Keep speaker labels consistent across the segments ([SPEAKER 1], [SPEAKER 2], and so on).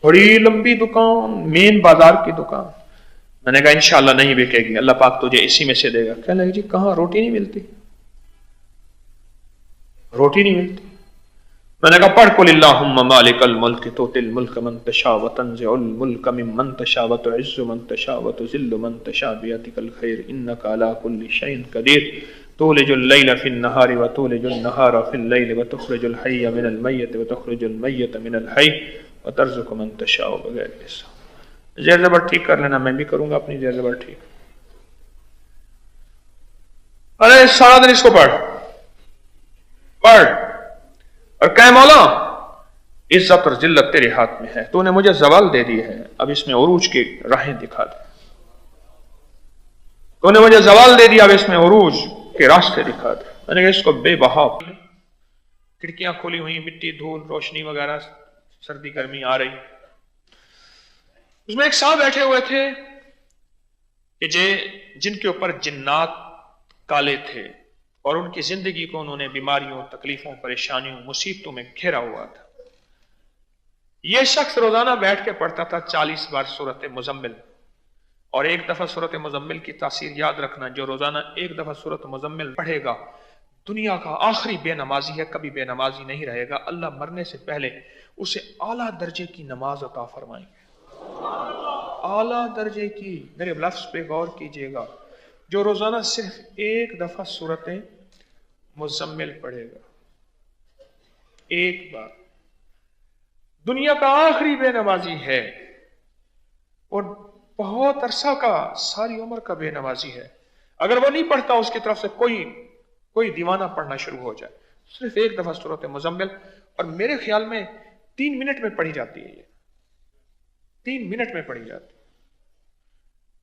[SPEAKER 1] बड़ी लंबी दुकान, मेन बाजार की दुकान। मैंने कहा इंशाल्लाह नहीं बिकेगी, अल्लाह पाक तुझे इसी में से देगा। कहने लगे जी कहाँ, रोटी नहीं मिलती, रोटी नहीं मिलती। मैंने कहा पढ़ कुल अल्लाहुम्मा मालिकल मुल्क तुतिल मुल्क मन तशा व तंज़िउल मुल्क मिम्मन तशा व तुइज़्ज़ु मन तशा व तुज़िल्लु मन तशा बियदिकल खैर इन्नका अला कुल्लि शैइन क़दीर तुलिजुल लैला फिन नहारि व तुलिजुल नहारा फिल लैलि व तुखरिजुल हय्य मिनल मय्यति व तुखरिजुल मय्यत मिनल हय्य व तर्ज़ुक़ु मन तशा बग़ैर हिसाब। ज़ेर ज़बर ठीक कर लेना, मैं भी करूंगा अपनी ज़ेर ज़बर ठीक। अरे सारा दिन इसको पढ़ और कह मौला इज्जत और जिल्लत तेरे हाथ में है, तूने मुझे जवाल दे दी है, अब इसमें उरूज की राहें दिखा दे। तूने मुझे जवाल दे दिया, अब इसमें उरूज के रास्ते दिखा दे। मैंने कहा इसको बेबहाव, खिड़कियां खुली हुई, मिट्टी धूल रोशनी वगैरह, सर्दी गर्मी आ रही। उसमें एक साहब बैठे हुए थे कि जिनके ऊपर जिन्नात काले थे और उनकी जिंदगी को उन्होंने बीमारियों, तकलीफों, परेशानियों, मुसीबतों में घेरा हुआ था। यह शख्स रोजाना बैठ के पढ़ता था 40 बार सूरत मुजम्मिल, और एक दफा सूरत मुजम्मिल की तासीर याद रखना, जो रोजाना एक दफा सूरत मुजम्मिल पढ़ेगा दुनिया का आखिरी बेनमाजी है, कभी बेनमाजी नहीं रहेगा। अल्लाह मरने से पहले उसे आला दर्जे की नमाज अता फरमाएंगे, आला दर्जे की। मेरे लफ्ज पे गौर कीजिएगा, जो रोजाना सिर्फ एक दफा सूरत मुजम्मिल पढ़ेगा, एक बार, दुनिया का आखिरी बेनमाजी है और बहुत अरसा का, सारी उम्र का बेनमाजी है। अगर वो नहीं पढ़ता, उसकी तरफ से कोई दीवाना पढ़ना शुरू हो जाए, सिर्फ एक दफा सूरत मुजम्मिल, और मेरे ख्याल में 3 मिनट में पढ़ी जाती है, ये 3 मिनट में पढ़ी जाती है।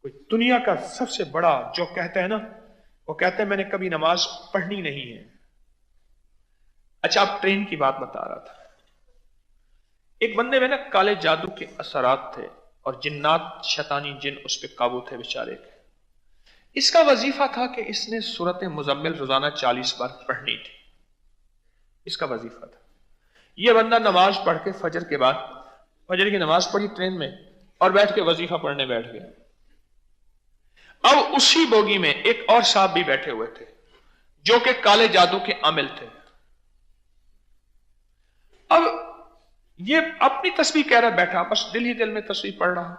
[SPEAKER 1] कोई दुनिया का सबसे बड़ा जो कहता है ना, वो कहते हैं मैंने कभी नमाज पढ़नी नहीं है। अच्छा, आप ट्रेन की बात बता रहा था, एक बंदे में ना काले जादू के असरात थे और जिन्नात, शैतानी जिन उस पर काबू थे बेचारे के। इसका वजीफा था कि इसने सूरत मुजम्मिल रोजाना 40 बार पढ़नी थी, इसका वजीफा था। यह बंदा नमाज पढ़ के फजर के बाद, फजर की नमाज पढ़ी ट्रेन में और बैठ के वजीफा पढ़ने बैठ गया। अब उसी बोगी में एक और साहब भी बैठे हुए थे जो कि काले जादू के आमिल थे। अब ये अपनी तस्बीह कह रहा बैठा, बस दिल ही दिल में तस्बीह पढ़ रहा,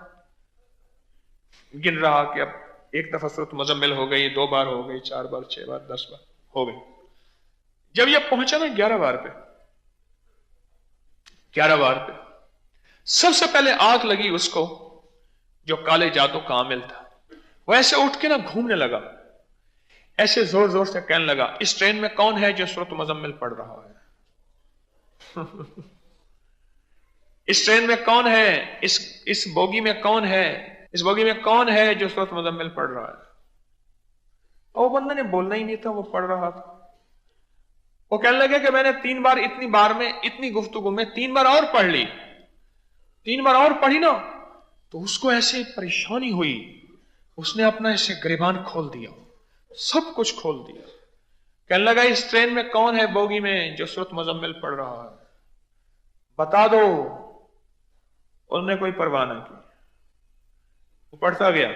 [SPEAKER 1] गिन रहा कि अब एक दफा सूरत मुजम्मिल हो गई, 2 बार हो गई, 4 बार, 6 बार, 10 बार हो गई। जब ये पहुंचा ना 11 बार पे, 11 बार पे सबसे पहले आग लगी उसको जो काले जादू का आमिल था। वो ऐसे उठ के ना घूमने लगा, ऐसे जोर जोर से कहने लगा, इस ट्रेन में कौन है जो सूरत मुजम्मिल पढ़ रहा है? इस ट्रेन में कौन है, इस बोगी में कौन है, इस बोगी में कौन है जो सूरत मुजम्मिल पढ़ रहा है? और वो बंदा ने बोलना ही नहीं था, वो पढ़ रहा था। वो कहने लगे कि मैंने 3 बार, इतनी बार में, इतनी गुफ्तगू में 3 बार और पढ़ ली, 3 बार और पढ़ी ना, तो उसको ऐसे परेशानी हुई, उसने अपना ऐसे गिरबान खोल दिया, सब कुछ खोल दिया। कहने लगा इस ट्रेन में कौन है बोगी में जो सूरत मुजम्मिल पढ़ रहा है, बता दो। उन्होंने कोई परवाह ना की, वो पढ़ता गया।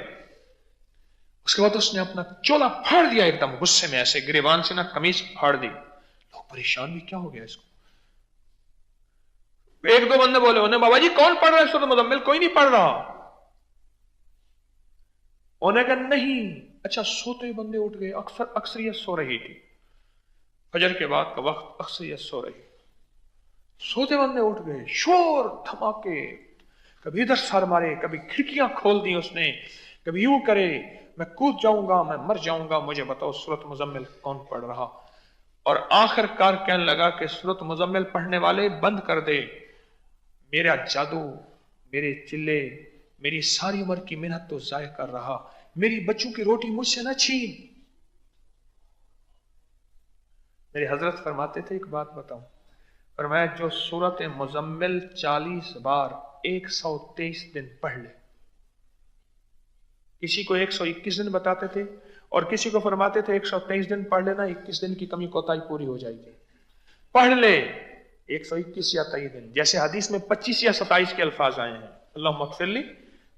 [SPEAKER 1] उसके बाद उसने अपना चोला फाड़ दिया, एकदम गुस्से में ऐसे गिरबान से ना कमीज फाड़ दी। लोग परेशान भी, क्या हो गया इसको? 1-2 बंदे बोले उन्हें, बाबा जी कौन पढ़ रहा है सूरत मुजम्मिल? कोई नहीं पढ़ रहा। उन्हें कहा नहीं। अच्छा, सोते बंदे उठ गए, अक्सरियत सो रही थी, फजर के बाद का वक्त, अक्सरियत सो रही, सोते बंदे उठ गए, शोर धमाके, कभी इधर सर मारे, कभी खिड़कियां खोल दी उसने, कभी यूं करे, मैं कूद जाऊंगा, मैं मर जाऊंगा, मुझे बताओ सूरत मुजम्मिल कौन पढ़ रहा? और आखिरकार कहने लगा कि सूरत मुजम्मिल पढ़ने वाले बंद कर दे, मेरा जादू, मेरे चिल्ले, मेरी सारी उम्र की मेहनत तो जाय कर रहा, मेरी बच्चों की रोटी मुझसे न छीन। मेरे हजरत फरमाते थे, एक बात बताऊं, फरमाया जो सूरत मुजम्मिल 40 बार 123 दिन पढ़ ले, किसी को 121 दिन बताते थे और किसी को फरमाते थे 123 दिन पढ़ लेना, 21 दिन की कमी कोताही पूरी हो जाएगी। पढ़ ले, 121 या 23 दिन, जैसे हदीस में 25 या 27 के अल्फाज आए हैं अल्लाहुम्मा अग़फ़िरली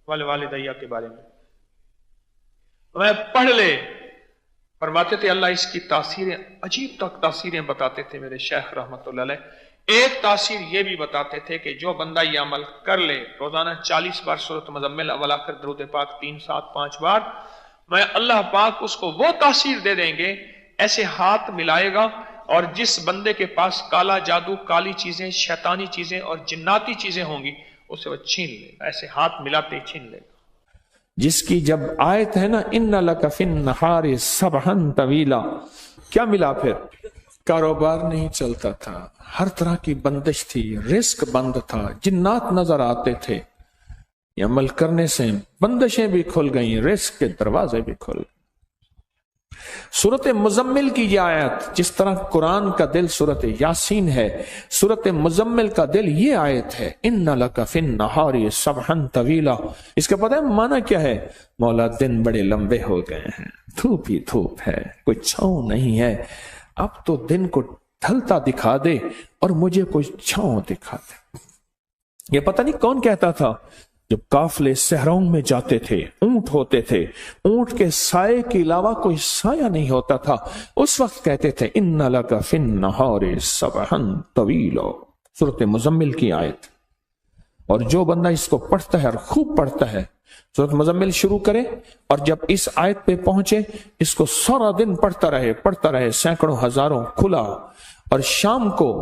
[SPEAKER 1] वाले वालिदैया के बारे में। मैं पढ़ ले, फरमाते थे अल्लाह इसकी तासीरें, अजीब तक तासीरें बताते थे मेरे शेख रहमतुल्लाह अलैह। एक तासीर ये भी बताते थे कि जो बंदा ये अमल कर ले, रोजाना 40 बार सूरत मुज़म्मिल अव्वल आखिर दरूद पाक 3 7 5 बार, मैं अल्लाह पाक उसको वो तासीर दे देंगे, ऐसे हाथ मिलाएगा और जिस बंदे के पास काला जादू, काली चीजें, शैतानी चीजें और जिन्नाती चीजें होंगी उसे वो छीन लेगा, ऐसे हाथ मिलाते ही छीन लेगा।
[SPEAKER 2] जिसकी जब आयत है ना, इन्ना लका फिन नहारि सबहन तवीला, क्या मिला फिर? कारोबार नहीं चलता था, हर तरह की बंदिश थी, रिस्क बंद था, जिन्नात नजर आते थे। ये अमल करने से बंदिशें भी खुल गई, रिस्क के दरवाजे भी खुल गए। सूरत मुजम्मिल की ये आयत, जिस तरह कुरान का दिल सूरत यासीन है, सूरत मुजम्मिल का दिल ये आयत है, इन्ना लका फिन नहारि सबहन तवीला। इसका पता है माना क्या है? मौला दिन बड़े लंबे हो गए हैं, धूप ही धूप है, कोई छांव नहीं है, अब तो दिन को ढलता दिखा दे और मुझे कोई छांव दिखा दे। ये पता नहीं कौन कहता था, जब काफले सहरों में जाते थे, ऊंट होते थे, ऊंट के साये के अलावा कोई साया नहीं होता था, उस वक्त कहते थे इन्ना लका फिन नहारि सबहन तवीला, सूरत मुजम्मिल की आयत। और जो बंदा इसको पढ़ता है और खूब पढ़ता है, सूरत मुजम्मिल शुरू करे और जब इस आयत पे पहुंचे इसको सारा दिन पढ़ता रहे, सैकड़ों हजारों खुला, और शाम को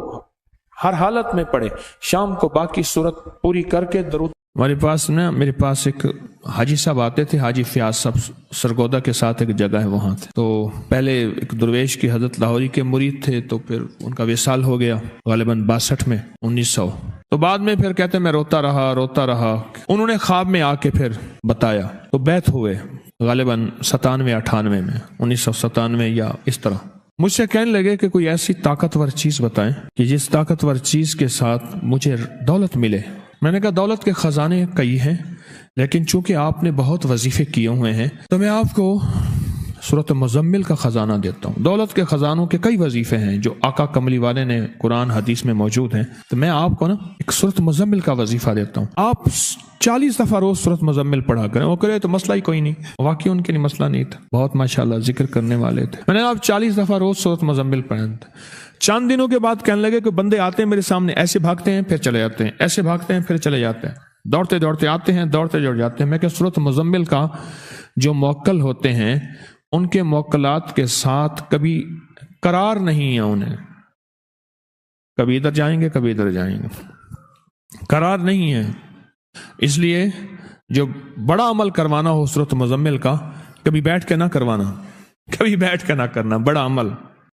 [SPEAKER 2] हर हालत में पढ़े, शाम को बाकी सूरत पूरी करके दरूद। मेरे पास एक हाजी साहब आते थे, हाजी फयाज साहब, सरगोदा के साथ एक जगह है वहां थे। तो पहले एक दुर्वेश की हजरत लाहौरी के मुरीद थे, तो फिर उनका विसाल हो गया गालिबन 62 में 1900। तो बाद में फिर कहते मैं रोता रहा। उन्होंने ख्वाब में आके फिर बताया, तो बैत हुए गालिबन 97-98 में, 1997 या इस तरह। मुझसे कहने लगे कि कोई ऐसी ताकतवर चीज बताएं कि जिस ताकतवर चीज के साथ मुझे दौलत मिले। मैंने कहा दौलत के खजाने कई हैं, लेकिन चूंकि आपने बहुत वजीफे किए हुए हैं तो मैं आपको सूरत मुजम्मिल का खजाना देता हूँ। दौलत के खजानों के कई वजीफे हैं जो आका कमली वाले ने कुरान हदीस में मौजूद हैं, तो मैं आपको ना एक सूरत मुजम्मिल का वजीफा देता हूँ, आप 40 दफा रोज सूरत मुजम्मिल पढ़ा करें। वो करे तो मसला ही कोई नहीं, वाकई उनके लिए मसला नहीं था, बहुत माशाल्लाह जिक्र करने वाले थे। मैंने आप 40 दफा रोज सूरत मुजम्मिल पढ़े। चंद दिनों के बाद कहने लगे कि बंदे आते हैं मेरे सामने, ऐसे भागते हैं फिर चले जाते हैं, ऐसे भागते हैं फिर चले जाते हैं, दौड़ते दौड़ते आते हैं, दौड़ते दौड़ जाते हैं। मैं क्या सूरत मुजम्मिल का जो मौक्कल होते हैं उनके मौक्कलात के साथ कभी करार नहीं है, उन्हें कभी इधर जाएंगे कभी इधर जाएंगे, करार नहीं है। इसलिए जो बड़ा अमल करवाना हो सूरत मुजम्मिल का, कभी बैठ के ना करवाना, कभी बैठ के ना करना।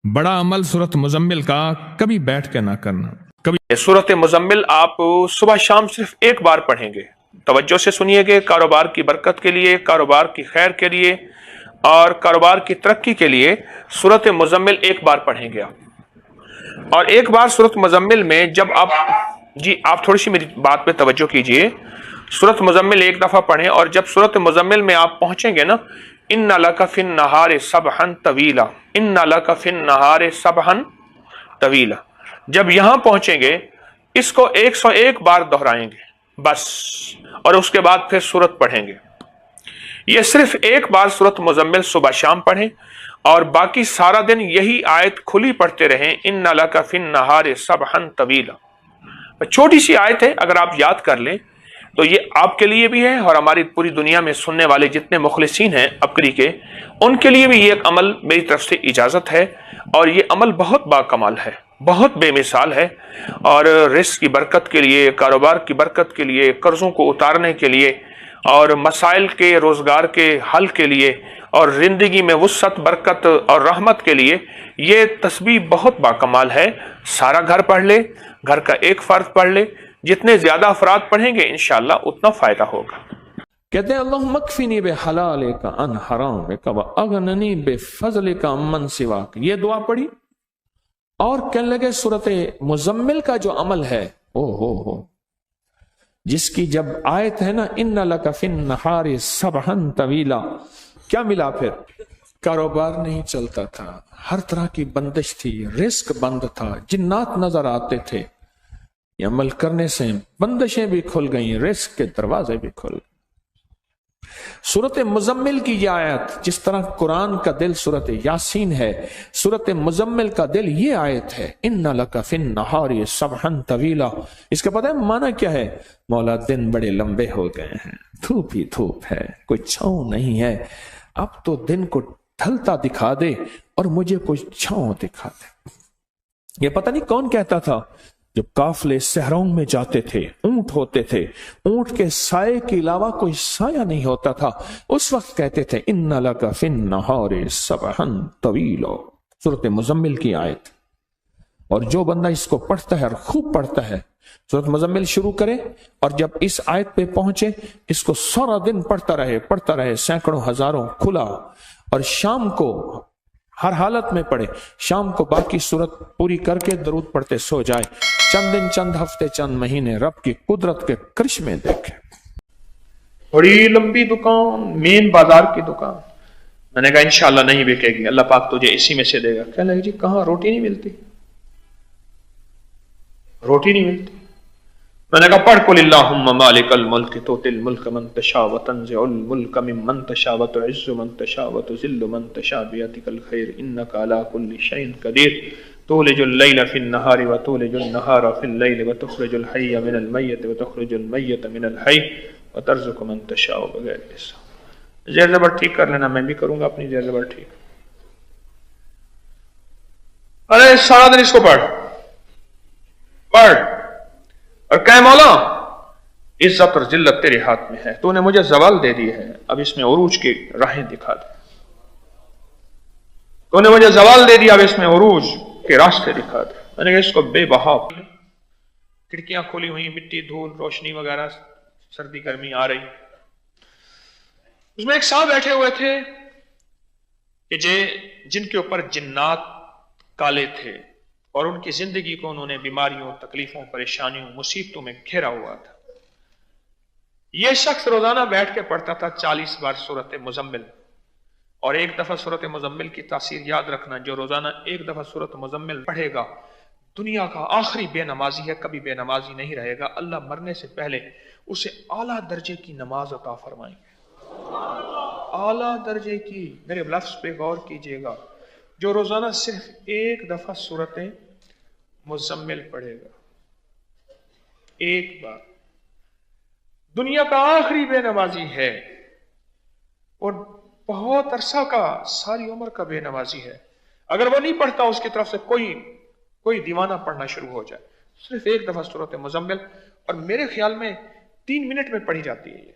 [SPEAKER 2] बड़ा अमल सूरत मुजम्मिल का कभी बैठ के ना करना। कभी
[SPEAKER 1] सूरत मुजम्मिल आप सुबह शाम सिर्फ एक बार पढ़ेंगे, तवज्जो से सुनिएगा, कारोबार की बरकत के लिए, कारोबार की खैर के लिए और कारोबार की तरक्की के लिए सूरत मुजम्मिल एक बार पढ़ेंगे आप। और एक बार सूरत मुजम्मिल में जब आप थोड़ी सी मेरी बात पे तवज्जो कीजिए, सूरत मुजम्मिल एक दफा पढ़ें और जब सूरत मुजम्मिल में आप पहुंचेंगे ना, इन्ना लका फिन नहारि सबहन तवीला, इन्ना लका फिन नहारि सबहन तवीला, जब यहां पहुंचेंगे इसको 101 बार दोहराएंगे बस, और उसके बाद फिर सूरत पढ़ेंगे। ये सिर्फ एक बार सूरत मुजम्मिल सुबह शाम पढ़ें और बाकी सारा दिन यही आयत खुली पढ़ते रहें, इन्ना लका फिन नहारि सबहन तवीला। छोटी सी आयत है, अगर आप याद कर लें तो ये आपके लिए भी है और हमारी पूरी दुनिया में सुनने वाले जितने मुखलिसीन हैं अबकरी के, उनके लिए भी ये एक अमल मेरी तरफ से इजाजत है। और ये अमल बहुत बाकमाल है, बहुत बेमिसाल है, और रिस्क की बरकत के लिए, कारोबार की बरकत के लिए, कर्जों को उतारने के लिए और मसाइल के रोजगार के हल के लिए और जिंदगी में वुसअत, बरकत और रहमत के लिए ये तस्बीह बहुत बाकमाल है। सारा घर पढ़ ले, घर का एक फर्द पढ़ ले, जितने ज्यादा अफराद पढ़ेंगे इंशाअल्लाह उतना फायदा होगा।
[SPEAKER 2] कहते हैं अल्लाहुम्मा मकफिनी बिहलालिका अन हरामिका व अगननी बिफज़लिका अम्मन सिवाक। ये दुआ पढ़ी और कहने लगे सूरत मुजम्मिल का जो अमल है, ओ हो, जिसकी जब आयत है ना, इन्ना लका फिन नहारि सबहन तवीला, क्या मिला फिर? कारोबार नहीं चलता था, हर तरह की बंदिश थी, रिस्क बंद था, जिन्नात नजर आते थे, یہ عمل کرنے سے بندشیں بھی کھل گئیں، رزق کے دروازے بھی کھل گئے۔ سورت مزمل کی یہ آیت، جس طرح قرآن کا دل سورت یاسین ہے، سورت مزمل کا دل یہ آیت ہے، ان لک فی النہار سبحا طویلا۔ اس کا پتہ ہے معنی کیا ہے؟ مولا دن بڑے لمبے ہو گئے ہیں، دھوپ ہی دھوپ ہے، کوئی چھاؤں نہیں ہے، اب تو دن کو ڈھلتا دکھا دے اور مجھے کوئی چھاؤں دکھا دے۔ یہ پتہ نہیں کون کہتا تھا جب قافلے صحراؤں میں جاتے تھے، اونٹ ہوتے تھے، اونٹ کے سائے کے علاوہ کوئی سایہ نہیں ہوتا تھا، اس وقت کہتے تھے ان لک فی النہار سبحا طویلا، سورۃ مزمل کی آیت۔ اور جو بندہ اس کو پڑھتا ہے اور خوب پڑھتا ہے، سورۃ مزمل شروع کرے اور جب اس آیت پہ پہنچے اس کو سارا دن پڑھتا رہے، سینکڑوں ہزاروں کھلا، اور شام کو ہر حالت میں پڑھے، شام کو باقی سورت پوری کر کے درود پڑھتے سو جائے، چند دن، چند ہفتے، چند مہینے رب کی قدرت کے کرشمے دیکھے۔
[SPEAKER 1] بڑی لمبی دکان، مین بازار کی دکان۔ میں نے کہا انشاءاللہ نہیں بکے گی، اللہ پاک تجھے اسی میں سے دے گا۔ کہنے لگے جی کہاں، روٹی نہیں ملتی، روٹی نہیں ملتی۔ میں نے کہا پڑھ قل اللہم مالک الملک تؤتی الملک من تشاء وتنزع الملک ممن تشاء وتعز من تشاء وتذل من تشاء بیدک الخیر انک علی کل شیء قدیر تولج اللیل فی النہار وتولج النہار فی اللیل وتخرج الحی من المیت وتخرج المیت من الحی وترزق من تشاء بغیر حساب۔ زیر زبر ٹھیک کر لینا، میں بھی کروں گا اپنی زیر زبر ٹھیک۔ ارے سارا دن اس کو پڑھ اور کہے مولا عزت اور ذلت تیرے ہاتھ میں ہے، تو نے مجھے زوال دے دی ہے، اب اس میں عروج کی راہیں دکھا دے، تو نے مجھے زوال دے دیا، اب اس میں عروج کے راستے دکھا دے۔ میں نے کہا اس کو بے بہا، کھڑکیاں کھولی ہوئی، مٹی، دھول، روشنی وغیرہ، سردی گرمی آ رہی۔ اس میں ایک صاحب بیٹھے ہوئے تھے کہ جن کے اوپر جنات کالے تھے اور ان کی زندگی کو انہوں نے بیماریوں، تکلیفوں، پریشانیوں، مصیبتوں میں گھیرا ہوا تھا۔ یہ شخص روزانہ بیٹھ کے پڑھتا تھا 40 بار سورت مزمل، اور ایک دفعہ سورت مزمل کی تاثیر یاد رکھنا، جو روزانہ ایک دفعہ سورت مزمل پڑھے گا دنیا کا آخری بے نمازی ہے، کبھی بے نمازی نہیں رہے گا، اللہ مرنے سے پہلے اسے اعلیٰ درجے کی نماز عطا فرمائیں گے، اعلیٰ درجے کی۔ میرے لفظ پہ غور کیجئے گا، جو روزانہ صرف ایک دفعہ سورت مزمل پڑھے گا، ایک بار، دنیا کا آخری بے نمازی ہے، اور بہت عرصہ کا، ساری عمر کا بے نمازی ہے۔ اگر وہ نہیں پڑھتا اس کی طرف سے کوئی دیوانہ پڑھنا شروع ہو جائے، صرف ایک دفعہ سورت مزمل، اور میرے خیال میں 3 منٹ میں پڑھی جاتی ہے، یہ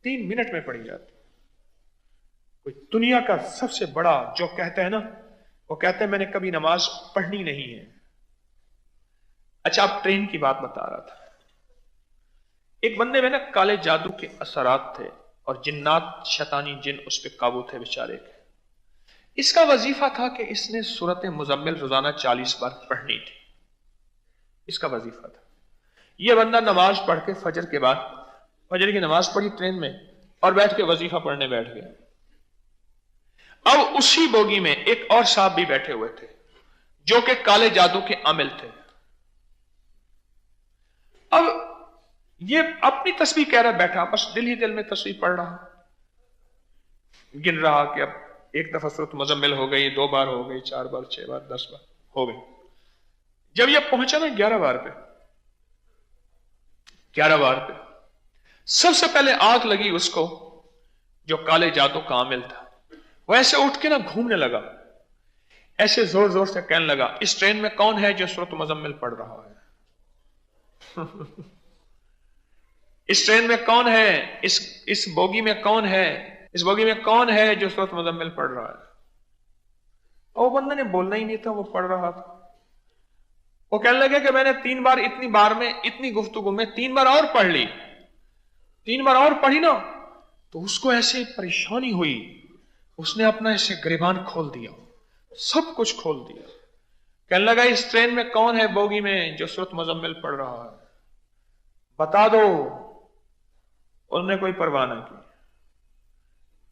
[SPEAKER 1] 3 منٹ میں پڑھی جاتی ہے۔ کوئی دنیا کا سب سے بڑا جو کہتا ہے نا، وہ کہتے ہیں میں نے کبھی نماز پڑھنی نہیں ہے۔ اچھا، اب ٹرین کی بات بتا رہا تھا، ایک بندے میں نا کالے جادو کے اثرات تھے اور جنات، شیطانی جن اس پہ قابو تھے بیچارے کے۔ اس کا وظیفہ تھا کہ اس نے سورت مزمل روزانہ 40 بار پڑھنی تھی، اس کا وظیفہ تھا۔ یہ بندہ نماز پڑھ کے فجر کے بعد، فجر کی نماز پڑھی ٹرین میں اور بیٹھ کے وظیفہ پڑھنے بیٹھ گیا۔ اب اسی بوگی میں ایک اور صاحب بھی بیٹھے ہوئے تھے جو کہ کالے جادو کے عامل تھے۔ اب یہ اپنی تسبیح کہہ رہا بیٹھا، بس دل ہی دل میں تسبیح پڑھ رہا، گن رہا کہ اب ایک دفعہ سورت مزمل ہو گئی، 2 بار ہو گئی، 4 بار، 6 بار، 10 بار ہو گئی۔ جب یہ پہنچا نا 11 بار پہ، 11 بار پہ سب سے پہلے آگ لگی اس کو جو کالے جادو کا عامل تھا۔ وہ ایسے اٹھ کے نا گھومنے لگا، ایسے زور زور سے کہنے لگا اس ٹرین میں کون ہے جو سورت مزمل پڑھ رہا ہے؟ اس ٹرین میں کون ہے، اس بوگی میں کون ہے، اس بوگی میں کون ہے جو سورت مزمل پڑھ رہا ہے؟ اور وہ بندہ نے بولنا ہی نہیں تھا، وہ پڑھ رہا تھا۔ وہ کہنے لگے کہ میں نے 3 بار، اتنی بار میں، اتنی گفتگو میں 3 بار اور پڑھ لی، 3 بار اور پڑھی نا، تو اس کو ایسے پریشانی ہوئی، اس نے اپنا ایسے گریبان کھول دیا، سب کچھ کھول دیا۔ کہنے لگا اس ٹرین میں کون ہے بوگی میں جو سورت مزمل پڑھ رہا ہے، بتا دو۔ انہوں نے کوئی پرواہ نہ کی،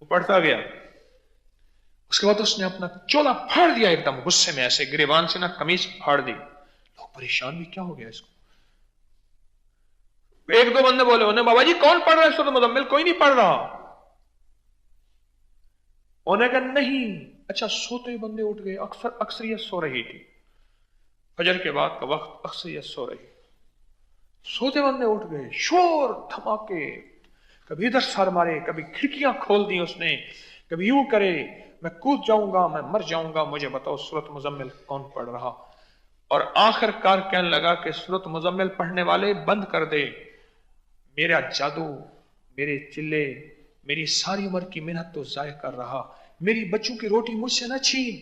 [SPEAKER 1] وہ پڑھتا گیا۔ اس کے بعد اس نے اپنا چولا پھاڑ دیا، ایک دم غصے میں ایسے گریبان سے نا قمیض پھاڑ دی، लोग परेशान भी, क्या हो गया इसको? एक दो बंदे बोले उन्हें, बाबा जी कौन पढ़ रहा है सूरत मुज़म्मिल? कोई नहीं पढ़ रहा। उन्हें कहा नहीं। अच्छा, सोते हुए बंदे उठ गए, अक्सरियत सो रही थी, फजर के बाद का वक्त, अक्सरियत सो रही, सोते बंदे उठ गए, शोर धमाके, कभी इधर सर मारे, कभी खिड़कियां खोल दी उसने, कभी यूं करे, मैं कूद जाऊंगा, मैं मर जाऊंगा, मुझे बताओ सूरत मुज़म्मिल कौन पढ़ रहा? और आखिरकार कहने लगा कि सूरत मुज़म्मिल पढ़ने वाले बंद कर दे, मेरा जादू, मेरे चिल्ले, मेरी सारी उम्र की मेहनत तो जाया कर रहा, मेरी बच्चों की रोटी मुझसे न छीन।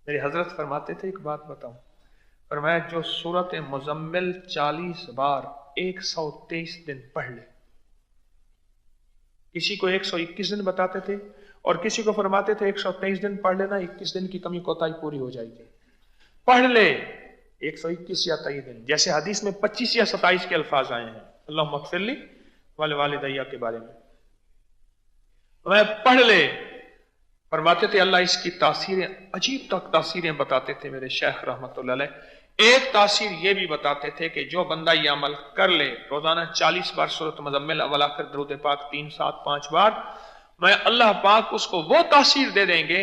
[SPEAKER 1] मेरे हजरत फरमाते थे, एक बात बताऊं, फरमाया जो सूरत मुज़म्मिल 40 बार 123 दिन पढ़ ले, किसी को 121 दिन बताते थे और किसी को फरमाते थे 123 दिन पढ़ लेना, 21 दिन की कमी कोताही पूरी हो जाएगी। पढ़ ले 121 या 23 दिन, जैसे हदीस में 25 या 27 के अल्फाज आए हैं, अल्लाह मग़फ़िरली वाले वालिदैया के बारे में, मैं पढ़ ले। फरमाते थे अल्लाह इसकी तासीरें, अजीब तक तासीरें बताते थे मेरे शेख रहमतुल्लाह अलैह। एक तासीर ये भी बताते थे कि जो बंदा ये अमल कर ले, रोजाना 40 बार सूरत मुज़म्मिल अव्वल आखिर दरूद पाक 3 7 5 बार, मैं अल्लाह पाक उसको वो तासीर दे देंगे,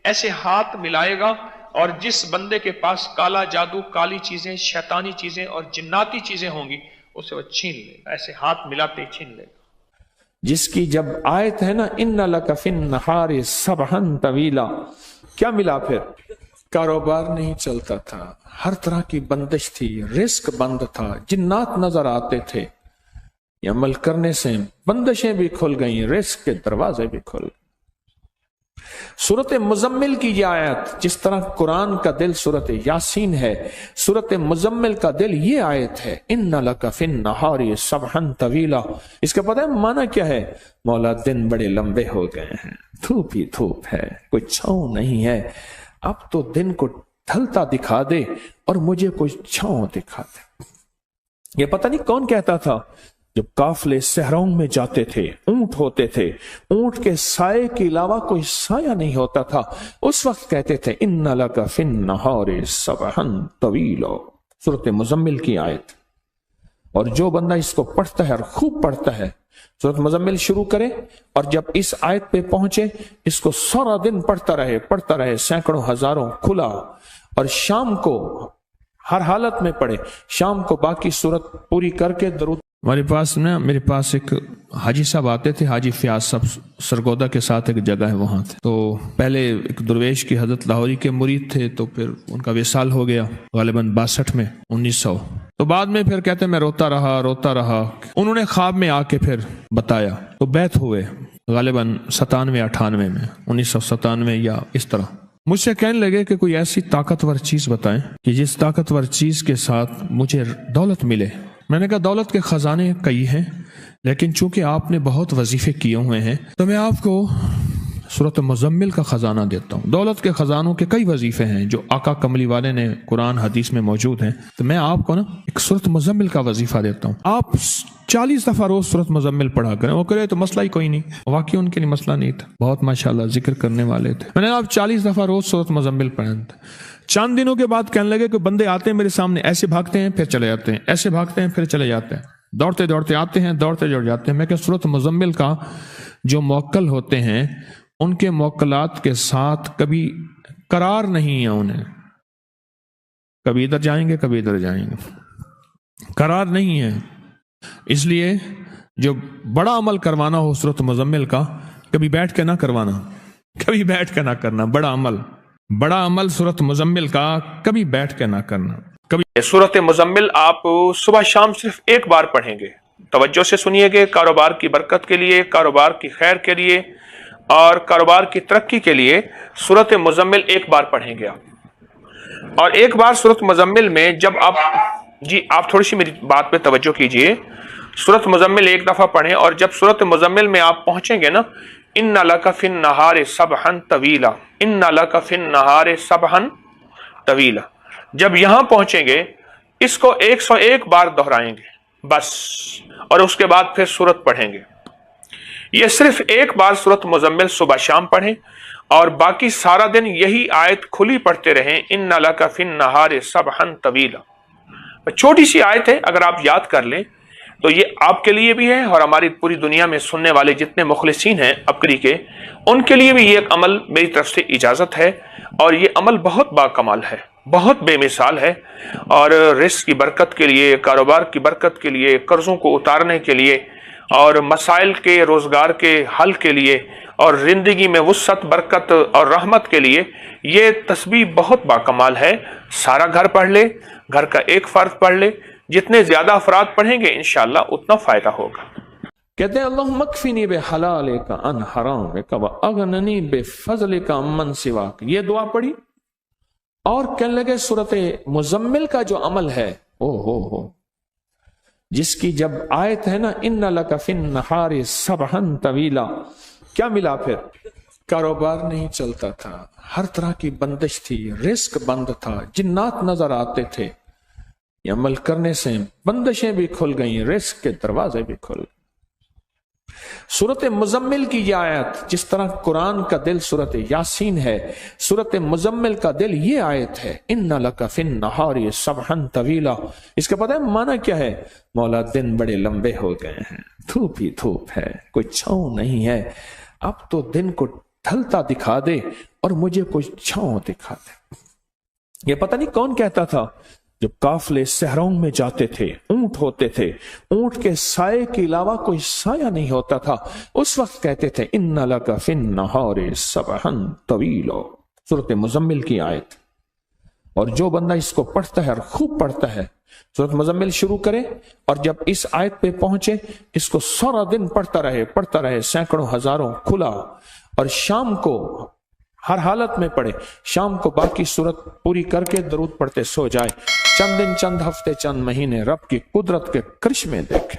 [SPEAKER 1] ऐसे हाथ मिलाएगा और जिस बंदे के पास काला जादू, काली चीजें, शैतानी चीजें और जिन्नाती चीजें होंगी, उसे वो छीन लेगा, ऐसे हाथ मिलाते ही छीन लेगा।
[SPEAKER 2] जिसकी जब आयत है ना, इन्ना लका फिन नहारि सबहन तवीला, क्या मिला फिर? कारोबार नहीं चलता था, हर तरह की बंदिश थी, रिस्क बंद था, जिन्नात नजर आते थे, ये अमल करने से बंदिशें भी खुल गई, रिस्क के दरवाजे भी खुल गए। सूरत मुज़म्मिल की ये आयत, जिस तरह कुरान का दिल सूरत यासीन है, सूरत मुज़म्मिल का दिल ये आयत है, इन्ना लका फिन नहारि सबहन तवीला। इसका पता है माना क्या है? मौला दिन बड़े लंबे हो गए हैं, धूप ही धूप है, कोई छांव नहीं है, अब तो दिन को ढलता दिखा दे और मुझे कोई छांव दिखा दे। ये पता नहीं कौन कहता था, जब काफले सहरों में जाते थे, ऊंट होते थे, ऊंट के साए के अलावा कोई साया नहीं होता था, उस वक्त कहते थे इन्ना लका फिन नहारि सबहन तवीला, सूरत मुज़म्मिल की आयत। और जो बंदा इसको पढ़ता है और खूब पढ़ता है, सूरत मुज़म्मिल शुरू करे और जब इस आयत पे पहुंचे, इसको सारा दिन पढ़ता रहे, सैकड़ों हजारों खुला, और शाम को हर हालत में पढ़े, शाम को बाकी सूरत पूरी करके दरूद। मेरे पास एक हाजी साहब आते थे, हाजी फयाज साहब, सरगोदा के साथ एक जगह है वहां थे। तो पहले एक दुर्वेश की हजरत लाहौरी के मुरीद थे, तो फिर उनका विसाल हो गया गालिबन 62 में 1900। तो बाद में फिर कहते मैं रोता रहा। उन्होंने ख्वाब में आके फिर बताया, तो बैत हुए गालिबन 97-98 में, 1997 या इस तरह। मुझसे कहने लगे कि कोई ऐसी ताकतवर चीज बताएं कि जिस ताकतवर चीज के साथ मुझे दौलत मिले। मैंने कहा दौलत के खजाने कई हैं, लेकिन चूंकि आपने बहुत वजीफे किए हुए हैं, तो मैं आपको सूरत मुज़म्मिल का खजाना देता हूँ। दौलत के खजानों के कई वजीफे हैं जो आका कमली वाले ने कुरान हदीस में मौजूद हैं, तो मैं आपको ना एक सूरत मुज़म्मिल का वजीफा देता हूँ, आप 40 दफा रोज सूरत मुज़म्मिल पढ़ा करें। वो करे तो मसला ही कोई नहीं, वाकई उनके लिए मसला नहीं था, बहुत माशाल्लाह जिक्र करने वाले थे। मैंने आप 40 दफा रोज सूरत मुज़म्मिल पढ़ें। चंद दिनों के बाद कहने लगे कि बंदे आते हैं मेरे सामने, ऐसे भागते हैं फिर चले जाते हैं, ऐसे भागते हैं फिर चले जाते हैं, दौड़ते दौड़ते आते हैं, दौड़ते दौड़ जाते हैं। मैं क्या सूरत मुज़म्मिल का जो मौक्कल होते हैं, उनके मौक्कलात के साथ कभी करार नहीं है, उन्हें कभी इधर जाएंगे कभी इधर जाएंगे, करार नहीं है। इसलिए जो बड़ा अमल करवाना हो सूरत मुज़म्मिल का, कभी बैठ के ना करवाना, कभी बैठ के ना करना। बड़ा अमल सूरत मुज़म्मिल का कभी बैठ के ना करना। कभी
[SPEAKER 1] सूरत मुज़म्मिल आप सुबह शाम सिर्फ एक बार पढ़ेंगे। तवज्जो से सुनिएगा, कारोबार की बरकत के लिए, कारोबार की खैर के लिए और कारोबार की तरक्की के लिए सूरत मुज़म्मिल एक बार पढ़ेंगे आप। और एक बार सूरत मुज़म्मिल में जब आप थोड़ी सी मेरी बात पे तवज्जो कीजिए। सूरत मुज़म्मिल एक दफा पढ़ें और जब सूरत मुज़म्मिल में आप पहुंचेंगे ना, इन्ना लका फिन नहारि सबहन तवीला, इन्ना लका फिन नहारि सबहन तवीला, जब यहां पहुंचेंगे इसको 101 बार दोहराएंगे बस, और उसके बाद फिर सूरत पढ़ेंगे। ये सिर्फ एक बार सूरत मुज़म्मिल सुबह शाम पढ़ें اور باقی سارا دن یہی آیت کھلی پڑھتے رہیں، ان لک فی النہار سبحا طویلا۔ چھوٹی سی آیت ہے، اگر آپ یاد کر لیں تو یہ آپ کے لیے بھی ہے اور ہماری پوری دنیا میں سننے والے جتنے مخلصین ہیں اپری کے، ان کے لیے بھی یہ ایک عمل میری طرف سے اجازت ہے، اور یہ عمل بہت باکمال ہے، بہت بے مثال ہے، اور رزق کی برکت کے لیے، کاروبار کی برکت کے لیے، قرضوں کو اتارنے کے لیے، اور مسائل کے روزگار کے حل کے لیے، اور زندگی میں وسعت، برکت اور رحمت کے لیے یہ تسبیح بہت باکمال ہے۔ سارا گھر پڑھ لے، گھر کا ایک فرد پڑھ لے، جتنے زیادہ افراد پڑھیں گے انشاءاللہ اتنا فائدہ ہوگا۔
[SPEAKER 2] کہتے ہیں اللہم اکفنی بحلالک عن حرامک واغننی بفضلک عمن سواک، یہ دعا پڑھی اور کہنے لگے سورۃ مزمل کا جو عمل ہے، ہو جس کی جب آیت ہے نا ان لک فی النہار سبحا طویلا، کیا ملا پھر؟ کاروبار نہیں چلتا تھا، ہر طرح کی بندش تھی، رزق بند تھا، جنات نظر آتے تھے، یہ عمل کرنے سے بندشیں بھی کھل گئیں، رزق کے دروازے بھی کھل گئے۔ سورۃ مزمل کی یہ آیت، جس طرح قرآن کا دل سورۃ یاسین ہے، سورۃ مزمل کا دل یہ آیت ہے، ان لک فی النہار سبحا طویلا۔ اس کا پتہ ہے معنی کیا ہے؟ مولا دن بڑے لمبے ہو گئے ہیں، دھوپ ہی دھوپ ہے، کوئی چھاؤں نہیں ہے، اب تو دن کو ڈھلتا دکھا دے اور مجھے کوئی چھاؤں دکھا دے۔ یہ پتہ نہیں کون کہتا تھا جو قافلے صحراؤں میں جاتے تھے، اونٹ ہوتے تھے، اونٹ کے سائے کے علاوہ کوئی سایہ نہیں ہوتا تھا، اس وقت کہتے تھے ان لک فی النہار سبحا طویلا، سورۃ مزمل کی آیت۔ اور جو بندہ اس کو پڑھتا ہے اور خوب پڑھتا ہے، سورۃ مزمل شروع کرے اور جب اس آیت پہ پہنچے اس کو سارا دن پڑھتا رہے، سینکڑوں ہزاروں کھلا، اور شام کو ہر حالت میں پڑھے، شام کو باقی سورت پوری کر کے درود پڑھتے سو جائے، چند دن، چند ہفتے، چند مہینے رب کی قدرت کے کرشمے دیکھے۔